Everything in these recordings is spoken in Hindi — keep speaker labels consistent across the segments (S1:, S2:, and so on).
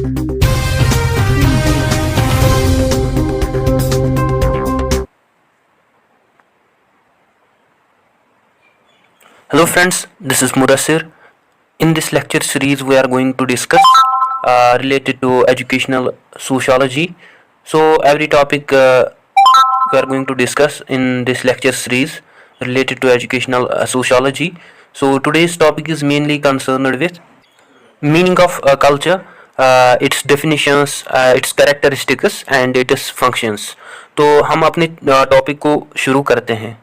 S1: Hello friends, this is Mudassir. In this lecture series we are going to discuss related to educational sociology. So every topic we are going to discuss in this lecture series related to educational sociology. So today's topic is mainly concerned with meaning of culture, its definitions, its characteristics and its functions. तो हम अपने टॉपिक को शुरू करते हैं।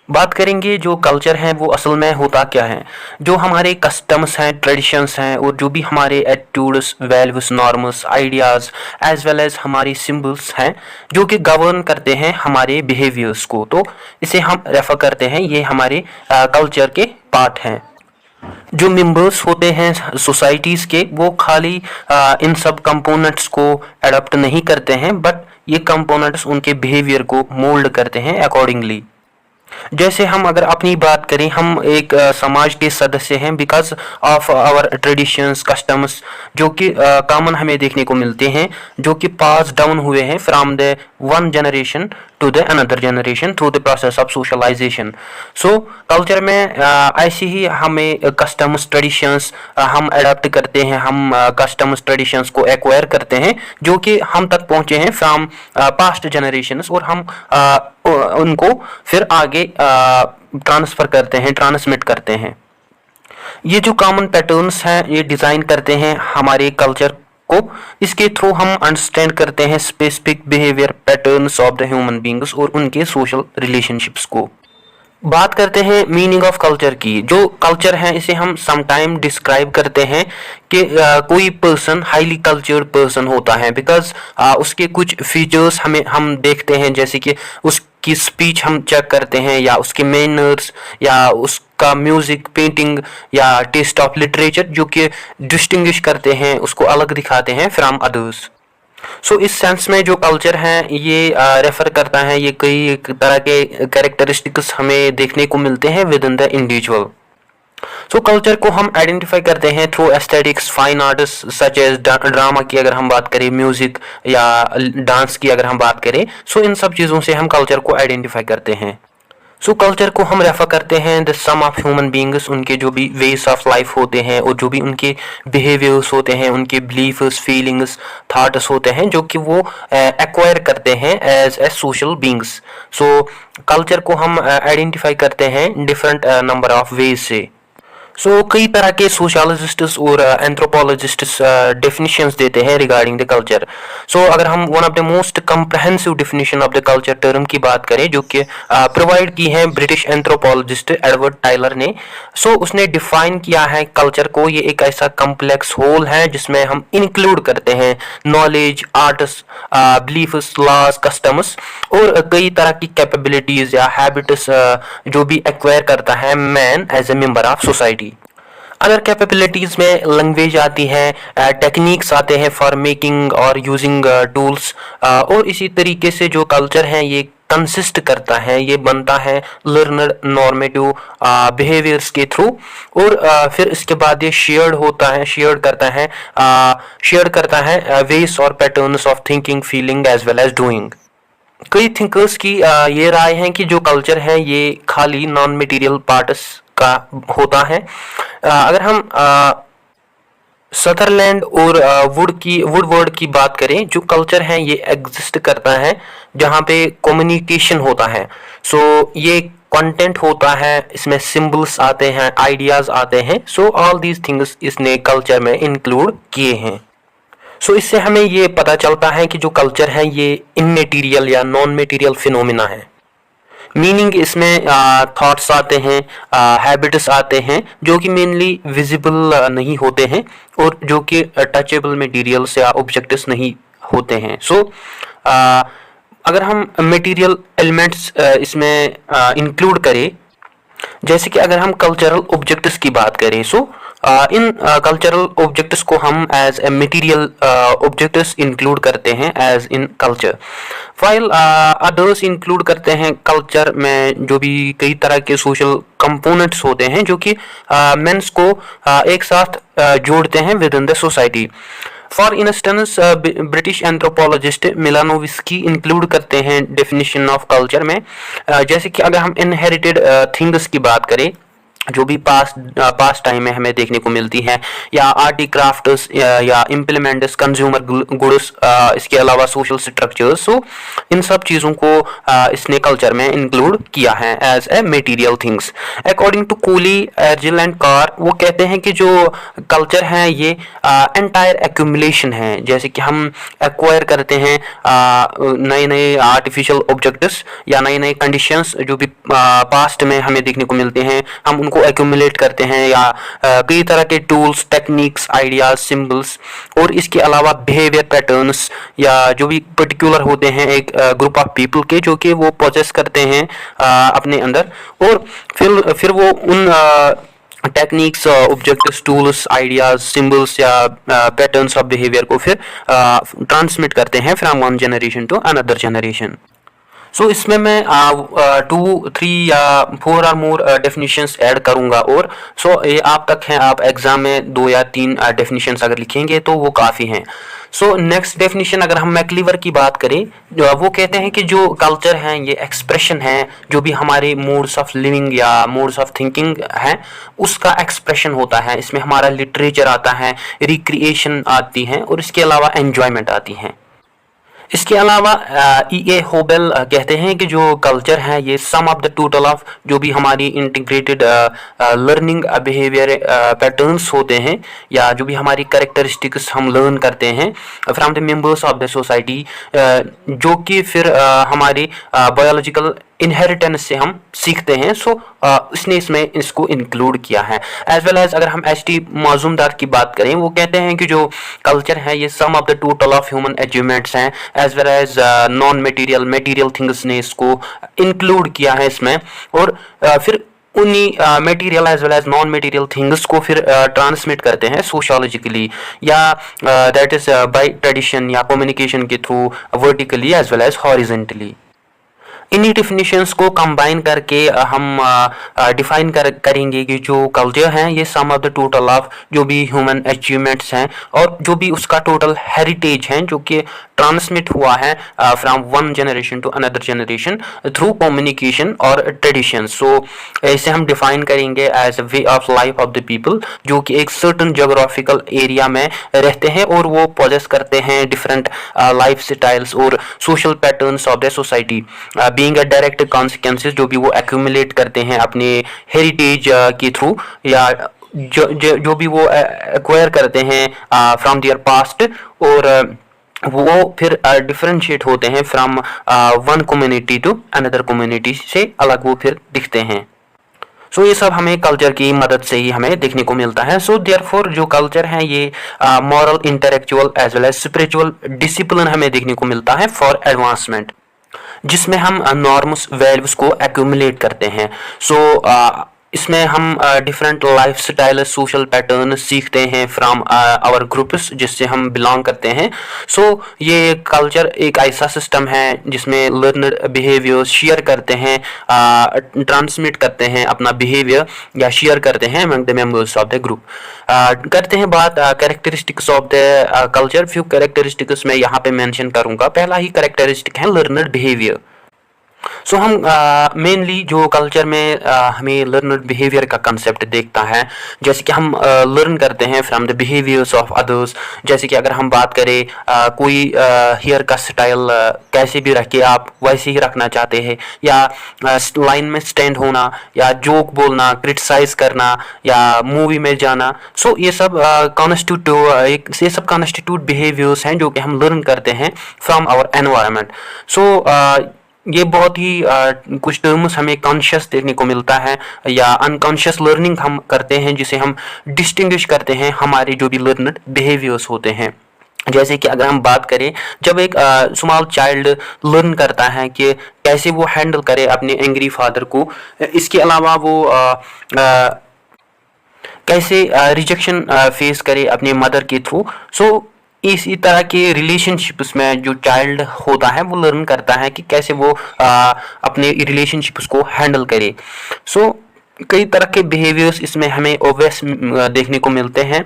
S1: बात करेंगे जो कल्चर है वो असल में होता क्या है। जो हमारे कस्टम्स हैं, ट्रेडिशंस हैं और जो भी हमारे attitudes, values, norms, ideas as well as हमारी सिंबल्स हैं जो कि गवर्न करते हैं हमारे बिहेवियर्स को, तो इसे हम रेफर करते हैं, ये हमारे कल्चर के पार्ट हैं। जो मेंबर्स होते हैं सोसाइटीज़ के वो खाली इन सब कंपोनेंट्स को अडॉप्ट नहीं करते हैं, बट ये कंपोनेंट्स उनके बिहेवियर को मोल्ड करते हैं अकॉर्डिंगली। जैसे हम अगर अपनी बात करें, हम एक समाज के सदस्य हैं because of our traditions, customs जो कि कॉमन हमें देखने को मिलते हैं, जो कि पास डाउन हुए हैं from the one generation to the another generation through the process of socialisation. So culture में ऐसे ही हमें कस्टम्स, ट्रेडिशंस हम अडॉप्ट करते हैं, हम कस्टम्स, ट्रेडिशंस को एक्वायर करते हैं जो कि हम तक पहुंचे हैं फ्रॉम पास्ट जनरेशंस, और हम उनको फिर आगे ट्रांसफ़र करते हैं, ट्रांसमिट करते हैं। ये जो कॉमन पैटर्न्स हैं ये डिज़ाइन करते हैं हमारे कल्चर को। इसके थ्रू हम अंडरस्टैंड करते हैं specific behaviour patterns of the human beings और उनके सोशल रिलेशनशिप्स को। बात करते हैं मीनिंग ऑफ कल्चर की। जो कल्चर है इसे हम समटाइम डिस्क्राइब करते हैं कि कोई पर्सन हाईली कल्चर्ड पर्सन होता है बिकॉज उसके कुछ फीचर्स हम देखते हैं, जैसे कि उसकी स्पीच हम चेक करते हैं, या उसके मैनर्स, या उसका म्यूजिक, पेंटिंग या टेस्ट ऑफ लिटरेचर जो कि डिस्टिंग्विश करते हैं, उसको अलग दिखाते हैं फ्रॉम अदर्स। सो इस सेंस में जो कल्चर है ये रेफर करता है, ये कई तरह के कैरेक्टरिस्टिक्स हमें देखने को मिलते हैं within the individual. So culture को हम आइडेंटिफाई करते हैं through aesthetics, fine arts such as drama की अगर हम बात करें, म्यूजिक या डांस की अगर हम बात करें, सो इन सब चीज़ों से हम कल्चर को आइडेंटिफाई करते हैं। सो कल्चर को हम रेफर करते हैं the sum of human beings, उनके जो भी वेज ऑफ लाइफ होते हैं और जो भी उनके बिहेवियर्स होते हैं, उनके बिलीफ्स, फीलिंग्स, थॉट्स होते हैं जो कि वो एक्वायर करते हैं as a social beings. So culture को हम आइडेंटिफाई करते हैं डिफरेंट नंबर ऑफ वेज से। सो कई तरह के सोशोलॉजिस्ट्स और एंथ्रोपोलॉजिस्ट्स डेफिनेशंस देते हैं रिगार्डिंग द कल्चर। सो अगर हम one of the most comprehensive definition of the culture term की बात करें जो कि प्रोवाइड की है ब्रिटिश एंथ्रोपोलॉजिस्ट एडवर्ड टाइलर ने, सो उसने डिफाइन किया है कल्चर को, ये एक ऐसा कम्प्लेक्स होल है जिसमें हम इंक्लूड करते हैं knowledge, arts, beliefs, laws, customs और कई तरह की कैपेबिलिटीज या हैबिट्स जो भी एक्वायर करता है man as a member of society. अगर कैपेबिलिटीज में लैंग्वेज आती है, टेक्निक्स आते हैं फॉर मेकिंग और यूजिंग टूल्स, और इसी तरीके से जो कल्चर है ये कंसिस्ट करता है, ये बनता है लर्नर नॉर्मेटिव बिहेवियर्स के थ्रू, और फिर इसके बाद ये शेयर करता है वेज और patterns of thinking, feeling as well as doing. कई थिंकर्स की ये राय है कि जो कल्चर है ये खाली नॉन मटेरियल पार्ट्स का होता है। अगर हम सदरलैंड और वुडवर्ड की बात करें, जो कल्चर है ये एग्जिस्ट करता है जहाँ पे कम्युनिकेशन होता है। सो ये कंटेंट होता है, इसमें सिंबल्स आते हैं, आइडियाज आते हैं, सो ऑल दीज थिंग्स इसने कल्चर में इंक्लूड किए हैं। सो इससे हमें ये पता चलता है कि जो कल्चर है ये इममेटीरियल या नॉन मटेरियल फिनोमिना है। मीनिंग इसमें थॉट्स आते हैं, हैबिट्स आते हैं जो कि मेनली विजिबल नहीं होते हैं और जो कि टचेबल मटेरियल्स या ऑब्जेक्ट्स नहीं होते हैं। सो अगर हम मटेरियल एलिमेंट्स इसमें इंक्लूड करें, जैसे कि अगर हम कल्चरल ऑब्जेक्ट्स की बात करें, सो इन कल्चरल ऑब्जेक्ट्स को हम as a material objects include करते हैं as in culture, while others include करते हैं कल्चर में जो भी कई तरह के सोशल कंपोनेंट्स होते हैं जो कि मेंस को एक साथ जोड़ते हैं within the society. For instance British anthropologist Malinowski include करते हैं डेफिनेशन ऑफ कल्चर में, जैसे कि अगर हम इनहेरिटेड थिंग्स की बात करें जो भी पास्ट टाइम में हमें देखने को मिलती हैं, या आर्टिक्राफ्ट्स या इम्प्लीमेंट्स, कंज्यूमर गुड्स, इसके अलावा सोशल स्ट्रक्चर्स, सो इन सब चीज़ों को इसने कल्चर में इंक्लूड किया है as a material things. According to Cooley, Angell and Carr, वो कहते हैं कि जो कल्चर है ये एंटायर एक्यूमुलेशन है, जैसे कि हम एक्वायर करते हैं नए नए आर्टिफिशियल ऑब्जेक्ट्स या नए नए कंडीशंस जो भी पास्ट में हमें देखने को मिलते हैं, हम उनको एक्यूमुलेट करते हैं, या कई तरह के टूल्स, टेक्निक्स, आइडियाज, सिंबल्स, और इसके अलावा बिहेवियर पैटर्न्स या जो भी पर्टिकुलर होते हैं एक ग्रुप ऑफ पीपल के, जो कि वो प्रोसेस करते हैं अपने अंदर, और फिर वो उन techniques, objects, tools, ideas, symbols या पैटर्न्स ऑफ बिहेवियर को फिर ट्रांसमिट करते हैं from one generation to another generation. So इसमें मैं 2, 3 या 4 और मोर डेफिनेशंस ऐड करूंगा, और ये आप तक हैं, आप एग्जाम में 2 या 3 डेफिनेशंस अगर लिखेंगे तो वो काफ़ी हैं। सो नेक्स्ट डेफिनेशन अगर हम मैक्लीवर की बात करें, वो कहते हैं कि जो कल्चर है ये एक्सप्रेशन है, जो भी हमारे मोड्स ऑफ लिविंग या मोड्स ऑफ थिंकिंग है उसका एक्सप्रेशन होता है। इसमें हमारा लिटरेचर आता है, रिक्रिएशन आती है, और इसके अलावा एन्जॉयमेंट आती है। इसके अलावा E.A. होबेल कहते हैं कि जो कल्चर है ये sum of the total of जो भी हमारी इंटीग्रेटेड लर्निंग बिहेवियर पैटर्न्स होते हैं, या जो भी हमारी कैरेक्टरिस्टिक्स हम लर्न करते हैं from the members of the society, जो कि फिर हमारे बायोलॉजिकल इनहेरिटेंस से हम सीखते हैं। सो इसने इसमें इसको इंक्लूड किया है। एज वेल एज अगर हम एच.टी. मजूमदार की बात करें, वो कहते हैं कि जो कल्चर है ये sum of the total of human achievements हैं, as well as non material things ने इसको इंक्लूड किया है इसमें, और फिर उन्हीं material as well as non material things को फिर ट्रांसमिट करते हैं सोशियोलॉजिकली, या दैट इज बाय ट्रेडिशन या कम्युनिकेशन के through, vertically as well as horizontally. इन्हीं डिफिनीशंस को कंबाइन करके हम डिफाइन करेंगे कि जो कल्चर है ये sum of the total of जो भी ह्यूमन अचीवमेंट्स हैं, और जो भी उसका टोटल हेरिटेज है जो कि ट्रांसमिट हुआ है from one generation to another generation through communication और ट्रेडिशन। सो इसे हम डिफाइन करेंगे as a way of life of the people, जो कि एक सर्टन जोग्राफिकल एरिया में रहते हैं और वो पोजेस करते हैं डिफरेंट लाइफ स्टाइल्स और social patterns of the society, being a direct consequences जो भी वो एक्यूमुलेट करते हैं अपने हेरिटेज के थ्रू, या जो भी वो एक्वायर करते हैं फ्रॉम देयर पास्ट, और वो फिर डिफरेंशिएट होते हैं from one community to another community से अलग वो फिर दिखते हैं। सो ये सब हमें कल्चर की मदद से ही हमें देखने को मिलता है। सो देयरफॉर जो कल्चर है ये moral, intellectual as well as spiritual discipline हमें देखने को मिलता है फॉर एडवांसमेंट, जिसमें हम नॉर्म्स, वैल्यूज को एक्यूमुलेट करते हैं। सो इसमें हम different life style, social pattern सीखते हैं फ्रॉम आवर ग्रुप्स जिससे हम बिलोंग करते हैं। सो ये कल्चर एक ऐसा सिस्टम है जिसमें लर्नड बिहेवियर्स शेयर करते हैं, ट्रांसमिट करते हैं अपना बिहेवियर या शेयर करते हैं among the members of the group. करते हैं बात characteristics of the culture. Few characteristics मैं यहाँ पे मेंशन करूँगा। पहला ही कैरेक्टरिस्टिक है लर्नड बिहेवियर। सो हम मेनली जो कल्चर में हमें लर्नड बिहेवियर का कंसेप्ट देखता है, जैसे कि हम लर्न करते हैं from the behaviours of others. जैसे कि अगर हम बात करें कोई हेयर का स्टाइल कैसे भी रखे आप वैसे ही रखना चाहते हैं, या लाइन में स्टैंड होना, या जोक बोलना, क्रिटिसाइज करना, या मूवी में जाना। सो ये सब कॉन्स्टिट्यूट बिहेवियर्स हैं जो कि हम लर्न करते हैं फ्रॉम आवर एनवायरनमेंट। सो ये बहुत ही कुछ टर्म्स हमें कॉन्शियस देखने को मिलता है, या अनकॉन्शियस लर्निंग हम करते हैं जिसे हम डिस्टिंग्विश करते हैं हमारे जो भी लर्नड बिहेवियर्स होते हैं। जैसे कि अगर हम बात करें, जब एक स्मॉल चाइल्ड लर्न करता है कि कैसे वो हैंडल करे अपने एंग्री फादर को, इसके अलावा वो कैसे रिजेक्शन फेस करे अपने मदर के थ्रू। सो इसी तरह के रिलेशनशिप्स में जो चाइल्ड होता है वो लर्न करता है कि कैसे वो अपने रिलेशनशिप्स को हैंडल करे। सो कई तरह के बिहेवियर्स इसमें हमें ऑब्वियस देखने को मिलते हैं,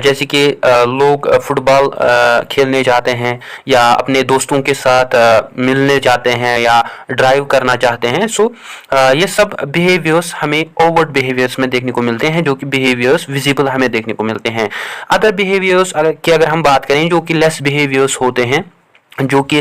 S1: जैसे कि लोग फुटबॉल खेलने जाते हैं या अपने दोस्तों के साथ मिलने जाते हैं या ड्राइव करना चाहते हैं। सो ये सब बिहेवियर्स हमें ओवर्ट बिहेवियर्स में देखने को मिलते हैं, जो कि बिहेवियर्स विजिबल हमें देखने को मिलते हैं। अदर बिहेवियर्स अगर हम बात करें जो कि लेस बिहेवियर्स होते हैं, जो कि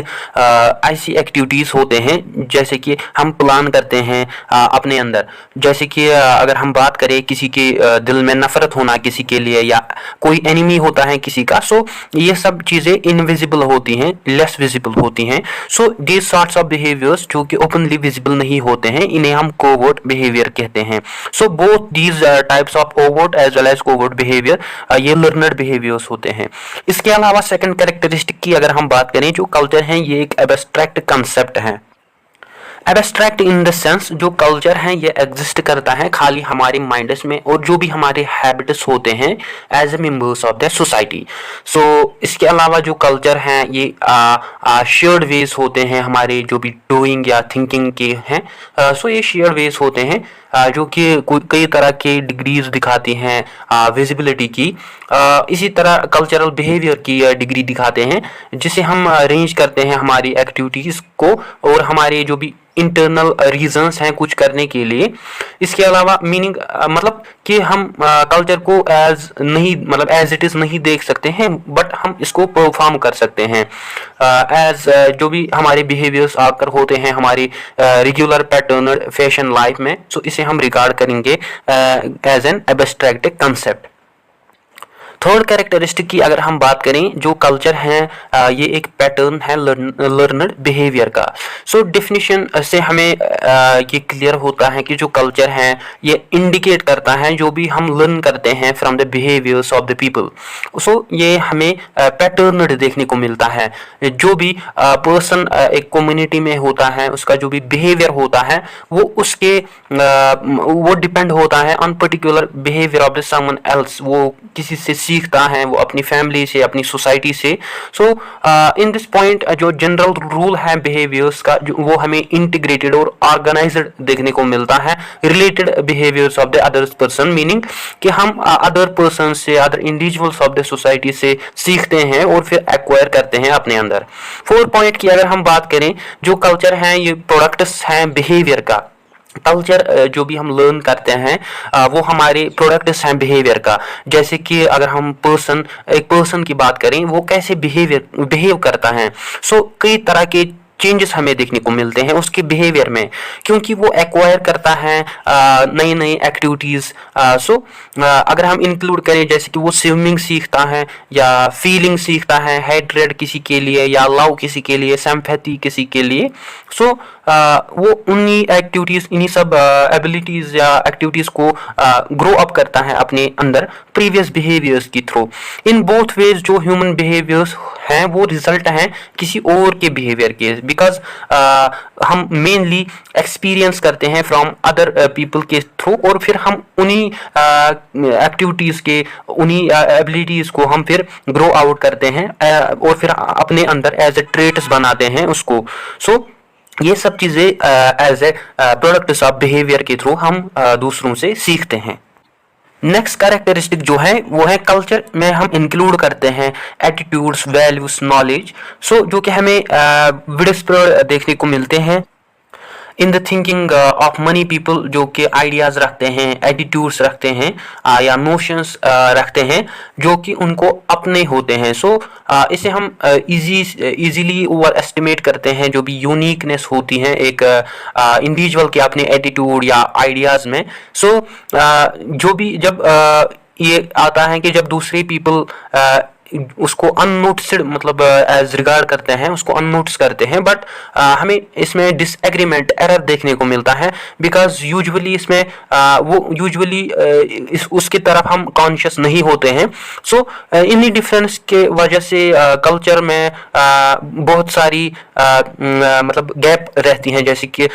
S1: ऐसी एक्टिविटीज़ होते हैं जैसे कि हम प्लान करते हैं अपने अंदर, जैसे कि अगर हम बात करें किसी के दिल में नफरत होना किसी के लिए या कोई एनिमी होता है किसी का, सो ये सब चीज़ें इनविजिबल होती हैं, लेस विजिबल होती हैं। So these sorts of behaviours जो कि ओपनली विजिबल नहीं होते हैं, इन्हें हम कोवर्ट बिहेवियर कहते हैं। So both these types of overt as well as covert behaviour ये लर्नड बिहेवियर्स होते हैं। इसके अलावा सेकंड कैरेक्टरिस्टिक की अगर हम बात करें, जो कल्चर है ये एक एब्स्ट्रैक्ट कंसेप्ट है। एब्स्ट्रैक्ट इन द सेंस जो कल्चर है ये एग्जिस्ट करता है खाली हमारे माइंड्स में और जो भी हमारे हैबिट्स होते हैं as a members of the society. So इसके अलावा जो कल्चर हैं ये शेयर्ड वेज होते हैं, हमारे जो भी डूइंग या थिंकिंग के हैं। सो ये शेयर्ड वेज होते हैं जो कि कई तरह के डिग्रीज दिखाती हैं विजिबिलिटी की। इसी तरह कल्चरल बिहेवियर की डिग्री दिखाते हैं, जिसे हम अरेंज करते हैं हमारी एक्टिविटीज़ को और हमारे जो भी इंटरनल रीजंस हैं कुछ करने के लिए। इसके अलावा मीनिंग मतलब कि हम कल्चर को एज इट इज़ नहीं देख सकते हैं, बट हम इसको परफॉर्म कर सकते हैं एज जो भी हमारे बिहेवियर्स आकर होते हैं हमारी रेगुलर पैटर्न फैशन लाइफ में। सो इसे हम रिगार्ड करेंगे as an abstract concept. Third characteristic की अगर हम बात करें, जो कल्चर है ये एक पैटर्न है लर्नड बिहेवियर का। सो डेफिनेशन से हमें ये क्लियर होता है कि जो कल्चर है ये इंडिकेट करता है जो भी हम लर्न करते हैं from the behaviours of the people. So ये हमें पैटर्न देखने को मिलता है। जो भी पर्सन एक कम्युनिटी में होता है उसका जो भी बिहेवियर होता है वो डिपेंड होता है on particular behaviour of the someone else. वो किसी से सीखता है, वो अपनी फैमिली से, अपनी सोसाइटी से। सो इन दिस पॉइंट जो जनरल रूल है बिहेवियर्स का वो हमें इंटीग्रेटेड और ऑर्गेनाइज्ड देखने को मिलता है related behaviours of the other person, meaning कि हम अदर पर्सन से, other individuals of the society से सीखते हैं और फिर एक्वायर करते हैं अपने अंदर। फोर्थ पॉइंट की अगर हम बात करें, जो कल्चर है ये प्रोडक्ट्स हैं बिहेवियर का। कल्चर जो भी हम लर्न करते हैं वो हमारे प्रोडक्ट्स हैं बिहेवियर का। जैसे कि अगर हम एक पर्सन की बात करें, वो कैसे बिहेव करता है। सो कई तरह के चेंजेस हमें देखने को मिलते हैं उसके बिहेवियर में, क्योंकि वो एक्वायर करता है नई नई एक्टिविटीज़। सो अगर हम इंक्लूड करें जैसे कि वो स्विमिंग सीखता है या फीलिंग सीखता है, हेट्रेड किसी के लिए या लव किसी के लिए, सिंपैथी किसी के लिए। सो वो उन्हीं एक्टिविटीज़, इन्हीं सब एबिलिटीज़ या एक्टिविटीज़ को ग्रो अप करता है अपने अंदर प्रीवियस बिहेवियर्स की थ्रू। इन बोथ वेज जो ह्यूमन बिहेवियर्स हैं वो रिजल्ट हैं किसी और के बिहेवियर के, बिकॉज हम मेनली एक्सपीरियंस करते हैं फ्रॉम अदर पीपल के थ्रू और फिर हम उन्हीं एक्टिविटीज़ के, उन्हीं एबिलिटीज़ को हम फिर ग्रो आउट करते हैं और फिर अपने अंदर एज ए ट्रेट्स बनाते हैं उसको। सो ये सब चीज़ें as a products of behaviour के थ्रू हम दूसरों से सीखते हैं। नेक्स्ट कैरेक्टरिस्टिक जो है वो है कल्चर में हम इंक्लूड करते हैं एटीट्यूड्स, वैल्यूज, नॉलेज। सो जो कि हमें विडस्प्रेड देखने को मिलते हैं in the thinking of money people, जो कि आइडियाज़ रखते हैं, एटीट्यूड्स रखते हैं या नोशंस रखते हैं जो कि उनको अपने होते हैं। सो इसे हम इजीली ओवर एस्टिमेट करते हैं जो भी यूनिकनेस होती है एक इंडिविजुअल के अपने एटीट्यूड या आइडियाज़ में। सो जो भी जब ये आता है कि जब दूसरे पीपल उसको अननोटिस्ड मतलब एज रिगार्ड करते हैं, उसको अननोटिस करते हैं, बट हमें इसमें डिसएग्रीमेंट, एरर देखने को मिलता है, बिकॉज यूजुअली इसमें वो यूजुअली उसकी तरफ हम कॉन्शियस नहीं होते हैं। सो इन्हीं डिफरेंस के वजह से कल्चर में बहुत सारी मतलब गैप रहती हैं, जैसे कि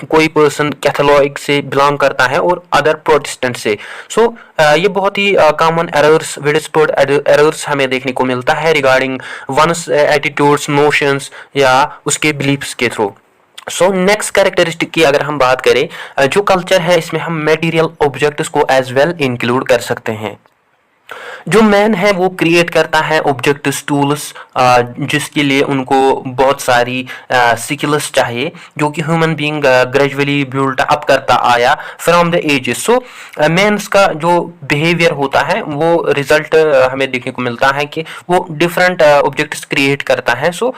S1: कोई पर्सन कैथोलिक से बिलोंग करता है और अदर प्रोटेस्टेंट से। सो ये बहुत ही कॉमन एरर्स, विडस्प्रेड एरर्स हमें देखने को मिलता है रिगार्डिंग वंस एटीट्यूड्स, नोशंस या उसके बिलीफ्स के थ्रू। सो नेक्स्ट कैरेक्टरिस्टिक की अगर हम बात करें, जो कल्चर है इसमें हम मटेरियल ऑब्जेक्ट्स को एज वेल इंक्लूड कर सकते हैं। जो मैन है वो क्रिएट करता है ऑब्जेक्ट्स टूल्स, जिसके लिए उनको बहुत सारी स्किल्स चाहिए, जो कि human being gradually build up करता आया from the ages. So man's का जो बिहेवियर होता है वो रिजल्ट हमें देखने को मिलता है कि वो डिफरेंट ऑब्जेक्ट्स क्रिएट करता है। सो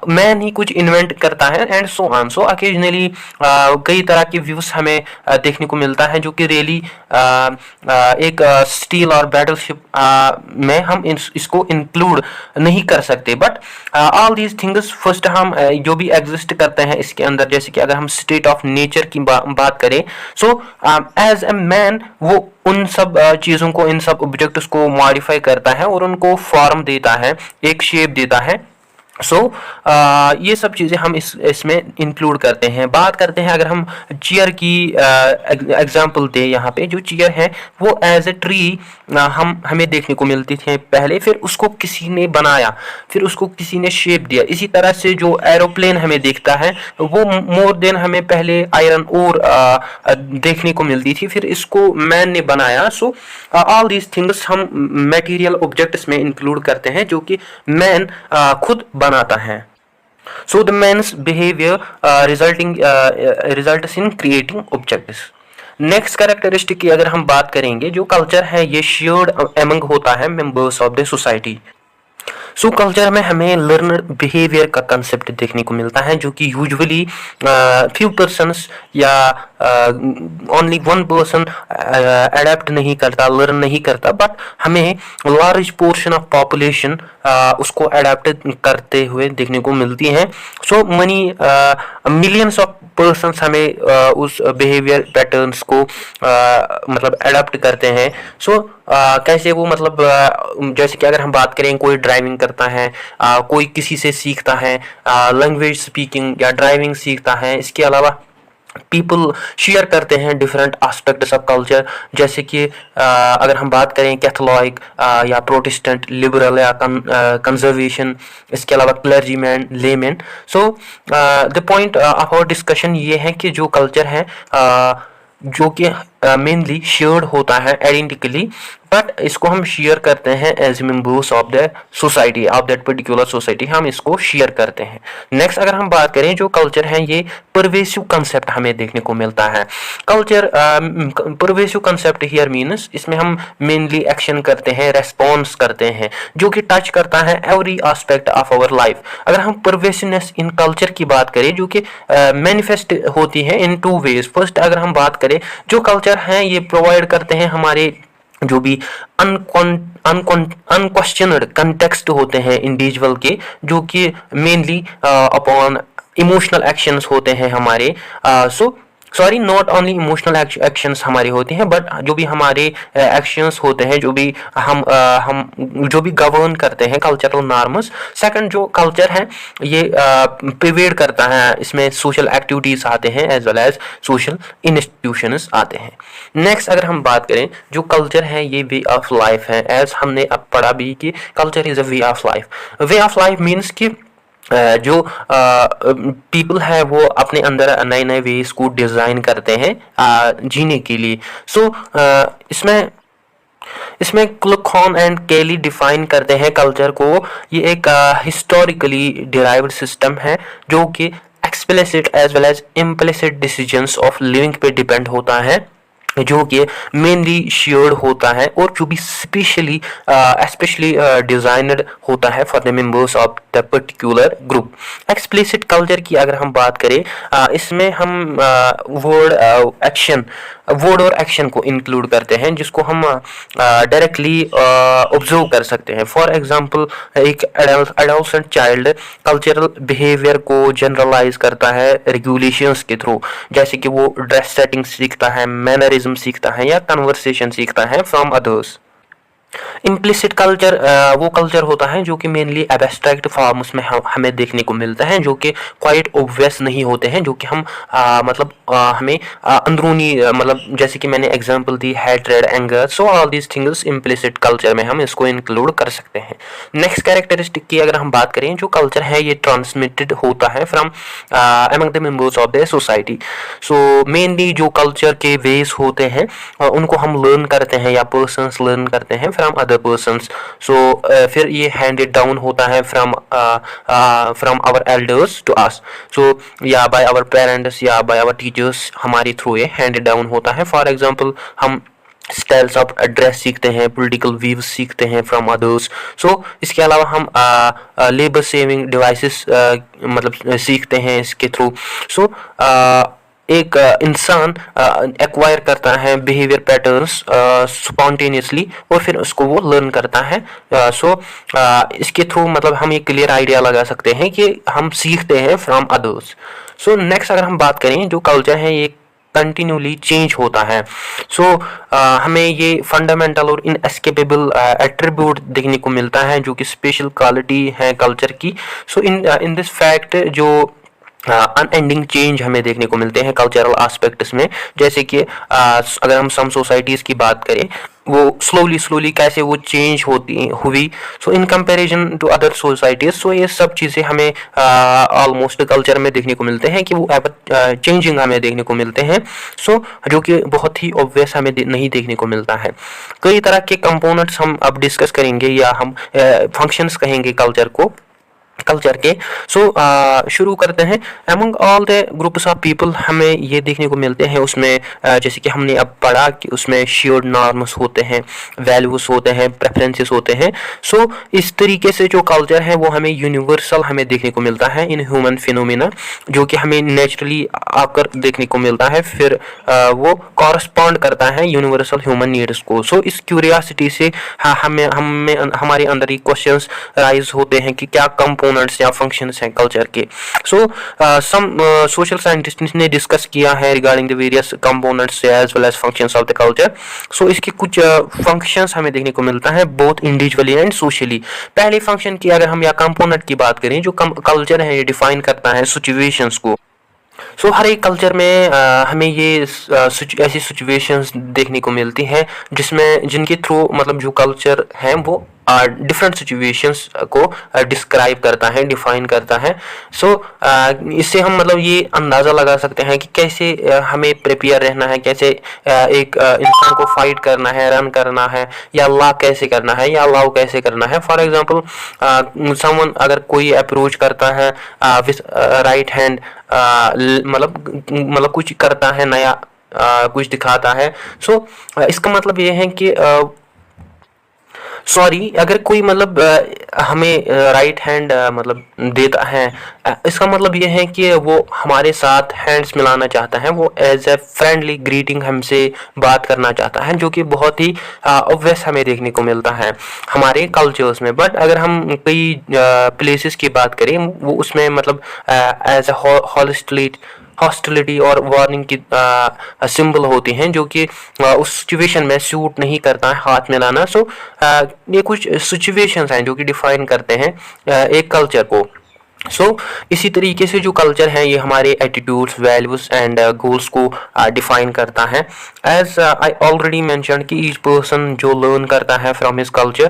S1: मैन ही कुछ इन्वेंट करता है and so on. So occasionally कई तरह के व्यूज हमें देखने को मिलता है जो कि रियली एक स्टील और बैटलशिप में हम इसको इंक्लूड नहीं कर सकते। But all these things first हम जो भी एग्जिस्ट करते हैं इसके अंदर, जैसे कि अगर हम स्टेट ऑफ नेचर की बात करें, सो एज ए मैन वो उन सब चीज़ों को, इन सब ऑब्जेक्ट्स को मॉडिफाई करता है और उनको फॉर्म देता है, एक शेप देता है। सो ये सब चीज़ें हम इसमें इंक्लूड करते हैं। बात करते हैं अगर हम चेयर की एग्जांपल दें, यहाँ पे जो चेयर है वो एज ए ट्री हमें देखने को मिलती थी पहले, फिर उसको किसी ने बनाया, फिर उसको किसी ने शेप दिया। इसी तरह से जो एरोप्लेन हमें दिखता है वो मोर देन हमें पहले आयरन और देखने को मिलती थी, फिर इसको मैन ने बनाया। सो ऑल दीज थिंग्स हम मटेरियल ऑब्जेक्ट्स में इंक्लूड करते हैं जो कि मैन खुद बनाता है। So the man's behaviour results in creating objects. Next characteristic की अगर हम बात करेंगे, जो कल्चर है ये शेयर्ड एमंग होता है members of the society. So culture में हमें लर्नर बिहेवियर का कंसेप्ट देखने को मिलता है, जो कि यूजुअली फ्यू पर्सन्स या ओनली वन पर्सन अडेप्ट नहीं करता, लर्न नहीं करता, बट हमें लार्ज पोर्शन ऑफ पॉपुलेशन उसको अडेप्ट करते हुए देखने को मिलती है। सो मनी मिलियंस ऑफ पर्सन्स हमें उस बिहेवियर पैटर्न्स को मतलब अडेप्ट करते हैं। सो कैसे वो मतलब जैसे कि अगर हम बात करें, कोई ड्राइविंग करता है, कोई किसी से सीखता है, लैंग्वेज स्पीकिंग या ड्राइविंग सीखता है। इसके अलावा पीपल शेयर करते हैं डिफरेंट एस्पेक्ट्स ऑफ कल्चर, जैसे कि अगर हम बात करें कैथोलिक या प्रोटेस्टेंट, लिबरल या कंजर्वेशन, इसके अलावा clergyman, layman. So the point of our discussion ये है कि जो कल्चर है जो कि मेनली शेयर्ड होता है आइडेंटिकली, बट इसको हम शेयर करते हैं as members of the society, of that particular society, हम इसको शेयर करते हैं। नेक्स्ट अगर हम बात करें, जो कल्चर है ये परवेसिव कंसेप्ट हमें देखने को मिलता है। Culture pervasive concept here means इसमें हम मेनली एक्शन करते हैं, रेस्पॉन्स करते हैं, जो कि टच करता है every aspect of our life. अगर हम परवेसिवनेस इन कल्चर की बात करें, जो कि मैनिफेस्ट होती है इन टू वेज। फर्स्ट अगर हम बात करें, जो कल्चर है ये प्रोवाइड करते हैं हमारे जो भी अनक्वेश्चनड कंटेक्स्ट होते हैं इंडिविजुअल के, जो कि मेनली अपॉन इमोशनल एक्शंस होते हैं हमारे। So sorry, not only emotional actions हमारे होते हैं, बट जो भी हमारे एक्शंस होते हैं, जो भी हम जो भी गवर्न करते हैं कल्चरल नॉर्म्स। सेकंड, जो कल्चर है ये प्रिवेड करता है, इसमें सोशल एक्टिविटीज आते हैं as well as social institutions आते हैं। नेक्स्ट अगर हम बात करें, जो कल्चर है ये वे ऑफ लाइफ है, एज हमने अब पढ़ा भी कि culture is a way of life. Way of life means कि जो पीपल है वो अपने अंदर नए नए वेज को डिज़ाइन करते हैं जीने के लिए। सो इसमें क्लुकहॉर्न एंड केली डिफाइन करते हैं कल्चर को। ये एक हिस्टोरिकली डिराइव्ड सिस्टम है जो कि explicit as well as implicit decisions of living पे डिपेंड होता है, जो कि मेनली शेयर्ड होता है और जो भी स्पेशली डिजाइनड होता है for the members of the particular group. Explicit culture की अगर हम बात करें, इसमें हम वर्ड और एक्शन को इंक्लूड करते हैं, जिसको हम डायरेक्टली ऑब्जर्व कर सकते हैं। फॉर एग्जांपल, एक एडोलसेंट चाइल्ड कल्चरल बिहेवियर को जनरलाइज करता है रेगुलेशंस के थ्रू, जैसे कि वो ड्रेस सेटिंग सीखता है, मैनरिज्म सीखता है या कन्वर्सेशन सीखता है फ्रॉम अदर्स। इम्प्लिसिट कल्चर वो कल्चर होता है जो कि मेनली एब्स्ट्रैक्ट फॉर्म्स में हमें देखने को मिलता है, जो कि क्वाइट ऑब्वियस नहीं होते हैं, जो कि हम मतलब हमें अंदरूनी मतलब जैसे कि मैंने example the hatred, anger, so all these things implicit culture में हम इसको इंक्लूड कर सकते हैं। नेक्स्ट कैरेक्टरिस्टिक की अगर हम बात करें, जो कल्चर है ये ट्रांसमिटेड होता है from among the members of the society. So mainly जो कल्चर के वेज होते हैं उनको हम लर्न करते हैं या पर्सन्स लर्न करते हैं फ्रॉम अदर पर्सन्स। सो फिर ये हैंडेड डाउन होता है from our elders to us, so या बाय आवर पेरेंट्स या बाय आवर टीचर्स, हमारे थ्रू ये हैंडेड डाउन होता है। फॉर एग्जांपल हम स्टाइल्स ऑफ एड्रेस सीखते हैं, पॉलिटिकल व्यूज सीखते हैं फ्रॉम अदर्स। सो इसके अलावा हम लेबर सेविंग डिवाइसेस मतलब सीखते हैं इसके थ्रू। सो एक इंसान एक्वायर करता है बिहेवियर पैटर्न्स स्पॉन्टेनियसली और फिर उसको वो लर्न करता है। सो इसके थ्रू मतलब हम एक क्लियर आइडिया लगा सकते हैं कि हम सीखते हैं फ्रॉम अदर्स। सो नेक्स्ट अगर हम बात करें, जो कल्चर है ये कंटिन्यूली चेंज होता है। सो हमें ये फंडामेंटल और इनएस्केपेबल एट्रीब्यूट देखने को मिलता है जो कि स्पेशल क्वालिटी है कल्चर की। सो इन दिस फैक्ट जो अनएंडिंग चेंज हमें देखने को मिलते हैं कल्चरल एस्पेक्ट्स में, जैसे कि अगर हम सम सोसाइटीज़ की बात करें, वो स्लोली कैसे वो चेंज हुई। So in comparison to other societies, so ये सब चीज़ें हमें ऑलमोस्ट कल्चर में देखने को मिलते हैं कि वो एवर चेंजिंग हमें देखने को मिलते हैं। सो जो कि बहुत ही ऑब्वियस हमें नहीं देखने को मिलता है। कई तरह के कंपोनेंट्स हम अब डिस्कस करेंगे या हम फंक्शंस कहेंगे कल्चर के। सो शुरू करते हैं। Among all the groups of people हमें ये देखने को मिलते हैं उसमें जैसे कि हमने अब पढ़ा कि उसमें शेयर्ड नॉर्म्स होते हैं, वैल्यूज होते हैं, प्रेफरेंसेस होते हैं। सो इस तरीके से जो कल्चर है वो हमें यूनिवर्सल हमें देखने को मिलता है इन ह्यूमन फिनोमिना, जो कि हमें नेचुरली आकर देखने को मिलता है, फिर वो कॉरस्पॉन्ड करता है यूनिवर्सल ह्यूमन नीड्स को। सो इस क्यूरियासिटी से हमारे अंदर ही क्वेश्चंस राइज होते हैं कि क्या कंपोनेंट्स या फंक्शंस हैं कल्चर के। सो सम सोशल साइंटिस्ट ने डिस्कस किया है regarding the various components as well as functions of the culture. So इसके कुछ फंक्शंस हमें देखने को मिलता है बोथ इंडिविजुअली एंड सोशली। पहले फंक्शन की अगर हम या कंपोनेंट की बात करें, जो कल्चर है ये डिफाइन करता है सिचुएशंस को। सो हर एक कल्चर में हमें ये ऐसी सिचुएशंस देखने को मिलती हैं जिनके थ्रू मतलब जो कल्चर है वो डिफरेंट सिचुएशंस को डिस्क्राइब करता है, डिफाइन करता है। सो इससे हम मतलब ये अंदाज़ा लगा सकते हैं कि कैसे हमें प्रिपेयर रहना है, कैसे एक इंसान को फाइट करना है, रन करना है, या लॉ कैसे करना है या अलाउ कैसे करना है। फॉर एग्जांपल समवन अगर कोई अप्रोच करता है विथ राइट हैंड, मतलब कुछ करता है नया, कुछ दिखाता है। सो इसका मतलब ये है कि अगर कोई मतलब हमें राइट हैंड मतलब देता है, इसका मतलब ये है कि वो हमारे साथ हैंड्स मिलाना चाहता है, वो एज ए फ्रेंडली ग्रीटिंग हमसे बात करना चाहता है, जो कि बहुत ही ऑब्वियस हमें देखने को मिलता है हमारे कल्चर्स में। बट अगर हम कई प्लेसेस की बात करें, वो उसमें मतलब एज ए हॉस्टिलिटी और वार्निंग की सिंबल होती हैं, जो कि उस सिचुएशन में सूट नहीं करता है हाथ में लाना। सो ये कुछ सिचुएशंस हैं जो कि डिफाइन करते हैं एक कल्चर को। सो इसी तरीके से जो कल्चर है ये हमारे एटीट्यूड्स, वैल्यूज एंड गोल्स को डिफाइन करता है। एज आई ऑलरेडी मेंशन कि ईच पर्सन जो लर्न करता है फ्रॉम हिज कल्चर,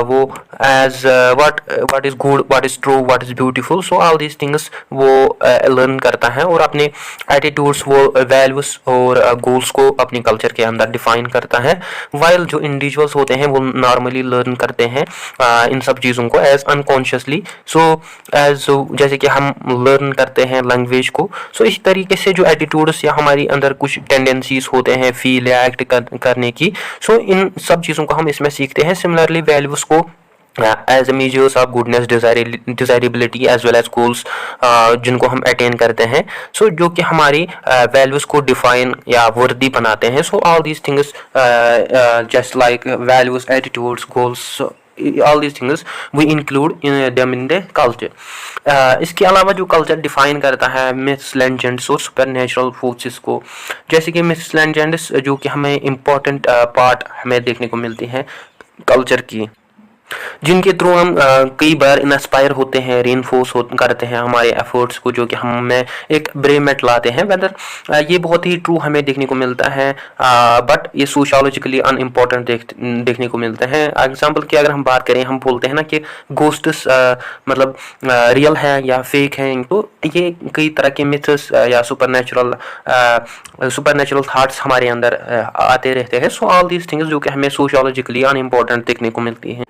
S1: वो as what is good, what is true, what is beautiful, so all these things वो लर्न करता है और अपने एटीट्यूड्स, वो वैल्यूज और गोल्स को अपने कल्चर के अंदर डिफाइन करता है। वाइल जो इंडिविजुअल्स होते हैं वो नॉर्मली लर्न करते हैं इन सब चीज़ों को एज अनकॉन्शियसली। सो एज जैसे कि हम लर्न करते हैं लैंग्वेज को, सो इस तरीके से जो एटीट्यूड्स या हमारी अंदर कुछ टेंडेंसीज होते हैं फील या एक्ट करने की, सो इन सब चीज़ों को हम इसमें सीखते हैं। सिमिलरली वैल्यूज को as a measures of goodness, desirability as well as goals जिनको हम अटेन करते हैं, सो जो कि हमारी वैल्यूज को डिफाइन या वर्दी बनाते हैं। सो all these things just like values, attitudes, goals, all these things we include in them in the culture. इसके अलावा जो कल्चर डिफाइन करता है मिथ्स, लेजेंड्स और सुपरनेचुरल फोर्सेस को, जैसे कि मिथ्स, लेजेंड्स जो कि हमें इम्पोर्टेंट पार्ट हमें देखने को मिलती हैं कल्चर की, जिनके थ्रू हम कई बार इंस्पायर होते हैं, रेनफोर्स करते हैं हमारे एफर्ट्स को, जो कि हमें एक ब्रेवमेंट लाते हैं। वेदर ये बहुत ही ट्रू हमें देखने को मिलता है, बट ये सोशोलॉजिकली अनइम्पॉर्टेंट देखने को मिलते हैं। एग्जाम्पल की अगर हम बात करें, हम बोलते हैं ना कि गोस्ट्स मतलब रियल है या फेक है, तो ये कई तरह के मिथ्स या सुपर नेचुरल थाट्स हमारे अंदर आते रहते हैं। सो ऑल दीज थिंग्स जो कि हमें सोशोलॉजिकली अनइम्पॉर्टेंट देखने को मिलती हैं।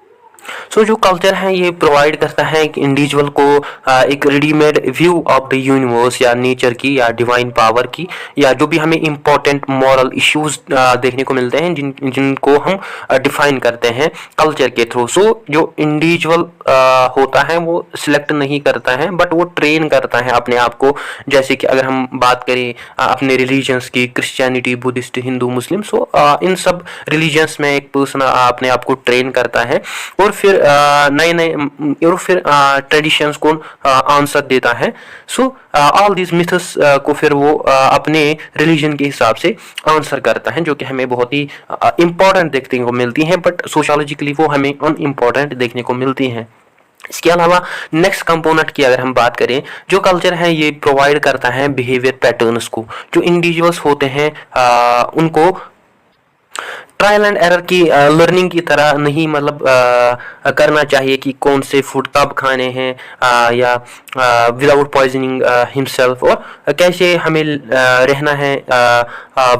S1: सो जो कल्चर है ये प्रोवाइड करता है एक इंडिविजुअल को एक readymade view of the universe या नेचर की या डिवाइन पावर की, या जो भी हमें इंपॉर्टेंट मॉरल इश्यूज देखने को मिलते हैं जिनको हम डिफाइन करते हैं कल्चर के थ्रू। सो जो इंडिविजुअल होता है वो सिलेक्ट नहीं करता है, बट वो ट्रेन करता है अपने आप को। जैसे कि अगर हम बात करें अपने रिलीजन्स की, क्रिश्चियनिटी, बुद्धिस्ट, हिंदू, मुस्लिम, सो इन सब रिलीजन्स में एक पर्सन अपने आप को ट्रेन करता है और फिर नए और फिर ट्रेडिशंस को आंसर देता है। सो ऑल दीज मिथ्स को फिर वो अपने रिलीजन के हिसाब से आंसर करता है, जो कि हमें बहुत ही इम्पोर्टेंट देखने को मिलती हैं, बट सोशोलॉजिकली वो हमें अनइम्पोर्टेंट देखने को मिलती हैं। इसके अलावा नेक्स्ट कंपोनेंट की अगर हम बात करें, जो कल्चर है ये प्रोवाइड करता है बिहेवियर पैटर्न्स को। जो इंडिविजुअल्स होते हैं उनको ट्रायल एंड एरर की लर्निंग की तरह नहीं मतलब करना चाहिए कि कौन से फूड कब खाने हैं, या विदाउट पॉइजनिंग हिमसेल्फ, और कैसे हमें रहना है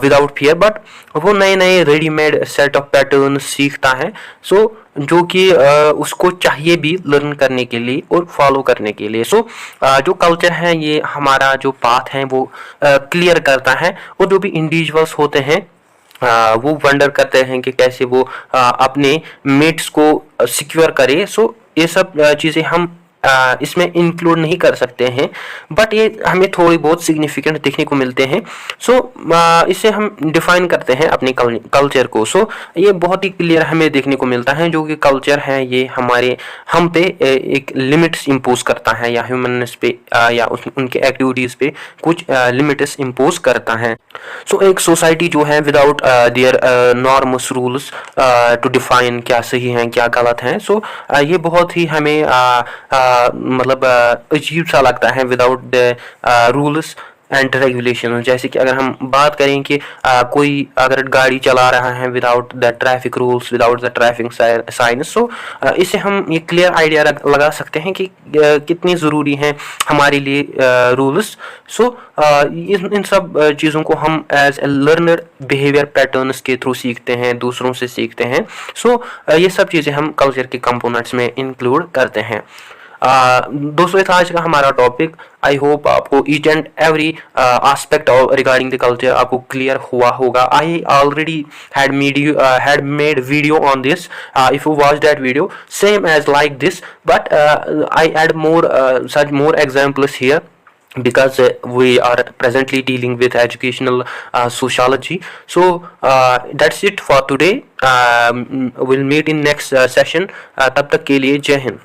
S1: विदाउट फियर, बट वो नए नए रेडीमेड सेट ऑफ पैटर्न सीखता है। सो जो कि उसको चाहिए भी लर्न करने के लिए और फॉलो करने के लिए। सो जो कल्चर है ये हमारा जो पाथ है वो क्लियर करता है, और जो भी इंडिविजुअल्स होते हैं वो वंडर करते हैं कि कैसे वो अपने मेट्स को सिक्योर करे। सो ये सब चीज़ें हम इसमें इंक्लूड नहीं कर सकते हैं, बट ये हमें थोड़ी बहुत सिग्निफिकेंट देखने को मिलते हैं। सो इसे हम डिफाइन करते हैं अपने कल्चर को। सो ये बहुत ही क्लियर हमें देखने को मिलता है, जो कि कल्चर है ये हम पे एक लिमिट्स इम्पोज करता है, या ह्यूमननेस पे या उनके एक्टिविटीज़ पे कुछ लिमिट्स इम्पोज करता है। सो एक सोसाइटी जो है without their norms rules to define क्या सही है क्या गलत है, सो ये बहुत ही हमें मतलब अजीब सा लगता है without the rules and regulation. जैसे कि अगर हम बात करें कि कोई अगर गाड़ी चला रहा है without the traffic rules, without the traffic science, so इससे हम ये क्लियर आइडिया लगा सकते हैं कि कितनी ज़रूरी हैं हमारे लिए रूल्स। सो इन सब चीज़ों को हम as a learner behaviour patterns के थ्रू सीखते हैं, दूसरों से सीखते हैं। सो ये सब चीज़ें हम कल्चर के कंपोनेंट्स में इंक्लूड करते हैं। दोस्तों ये था आज का हमारा टॉपिक। आई होप आपको each and every aspect regarding the culture आपको क्लियर हुआ होगा। I already had made video on this. If you watch that video same as like this, but I add more examples here, because we are presently dealing with educational sociology. So that's it for today. We'll meet in next session. तब तक के लिए जय हिंद।